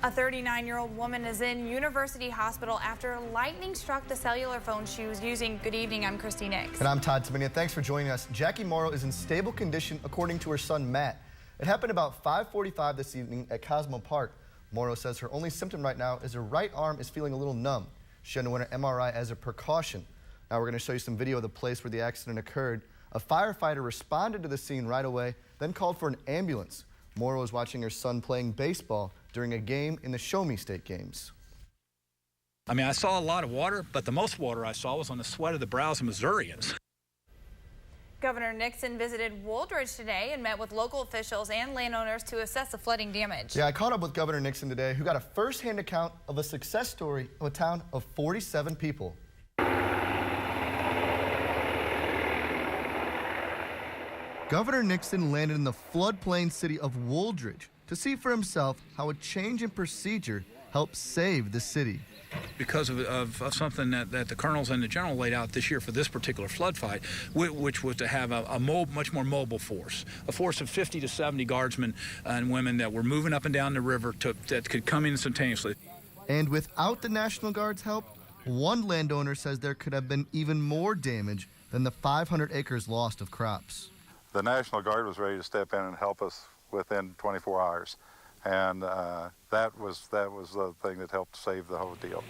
A 39-year-old woman is in University Hospital after lightning struck the cellular phone she was using. Good evening, I'm Christy Nix. And I'm Todd Tumminia. Thanks for joining us. Jackie Morrow is in stable condition according to her son Matt. It happened about 5:45 this evening at Cosmo Park. Morrow says her only symptom right now is her right arm is feeling a little numb. She underwent an MRI as a precaution. Now we're going to show you some video of the place where the accident occurred. A firefighter responded to the scene right away, then called for an ambulance. Morrow is watching her son playing baseball during a game in the Show Me State games. I mean, I saw a lot of water, but the most water I saw was on the sweat of the brows of Missourians. Governor Nixon visited Wooldridge today and met with local officials and landowners to assess the flooding damage. Yeah, I caught up with Governor Nixon today, who got a first-hand account of a success story of a town of 47 people. Governor Nixon landed in the floodplain city of Wooldridge to see for himself how a change in procedure helped save the city. Because of something that the colonels and the general laid out this year for this particular flood fight, which was to have a much more mobile force, a force of 50 to 70 guardsmen and women that were moving up and down the river that could come in instantaneously. And without the National Guard's help, one landowner says there could have been even more damage than the 500 acres lost of crops. The National Guard was ready to step in and help us within 24 hours. And that was the thing that helped save the whole deal.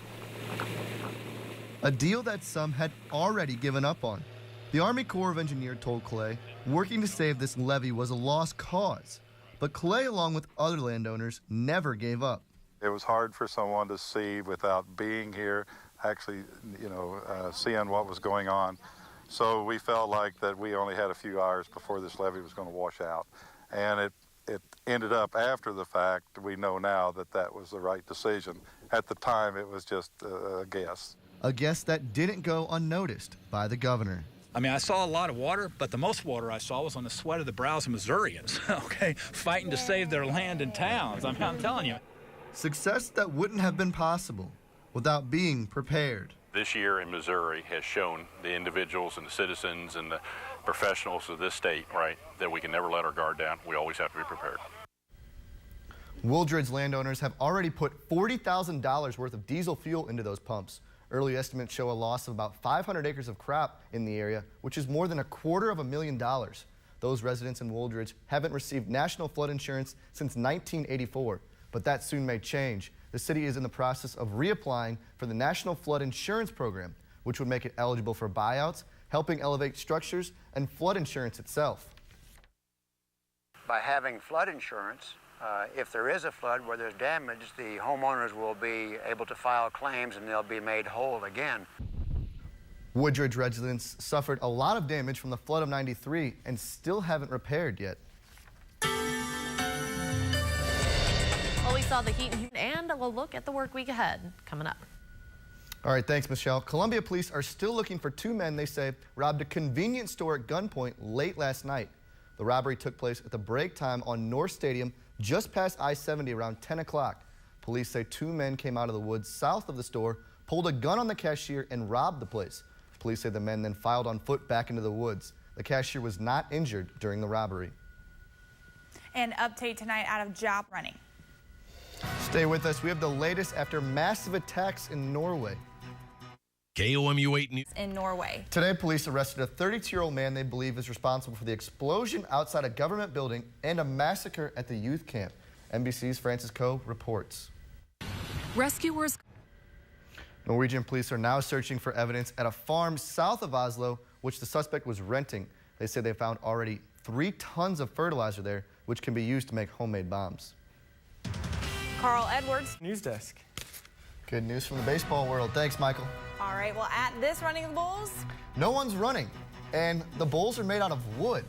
A deal that some had already given up on. The Army Corps of Engineers told Clay working to save this levee was a lost cause. But Clay, along with other landowners, never gave up. It was hard for someone to see without being here, actually, seeing what was going on. So we felt like that we only had a few hours before this levee was going to wash out. And it ended up after the fact. We know now that that was the right decision. At the time, it was just a guess. A guess that didn't go unnoticed by the governor. I mean, I saw a lot of water, but the most water I saw was on the sweat of the brows of Missourians, okay, fighting to save their land and towns. I'm telling you. Success that wouldn't have been possible without being prepared. This year in Missouri has shown the individuals and the citizens and the professionals of this state, right, that we can never let our guard down. We always have to be prepared. Wooldridge landowners have already put $40,000 worth of diesel fuel into those pumps. Early estimates show a loss of about 500 acres of crop in the area, which is more than $250,000. Those residents in Wooldridge haven't received national flood insurance since 1984, but that soon may change. The city is in the process of reapplying for the National Flood Insurance Program, which would make it eligible for buyouts, helping elevate structures, and flood insurance itself. By having flood insurance, if there is a flood where there's damage, the homeowners will be able to file claims and they'll be made whole again. Wooldridge residents suffered a lot of damage from the flood of '93 and still haven't repaired yet. Well, we saw the heat and we'll look at the work week ahead coming up. All right, thanks, Michelle. Columbia police are still looking for two men they say robbed a convenience store at gunpoint late last night. The robbery took place at the break time on North Stadium, just past I-70 around 10 o'clock. Police say two men came out of the woods south of the store, pulled a gun on the cashier, and robbed the place. Police say the men then filed on foot back into the woods. The cashier was not injured during the robbery. An update tonight out of job running. Stay with us. We have the latest after massive attacks in Norway. KOMU 8 News. In Norway. Today, police arrested a 32-year-old man they believe is responsible for the explosion outside a government building and a massacre at the youth camp. NBC's Francis Coe reports. Rescuers. Norwegian police are now searching for evidence at a farm south of Oslo, which the suspect was renting. They say they found already 3 tons of fertilizer there, which can be used to make homemade bombs. Carl Edwards. News desk. Good news from the baseball world. Thanks, Michael. All right, well, at this running of the Bulls. No one's running, and the Bulls are made out of wood.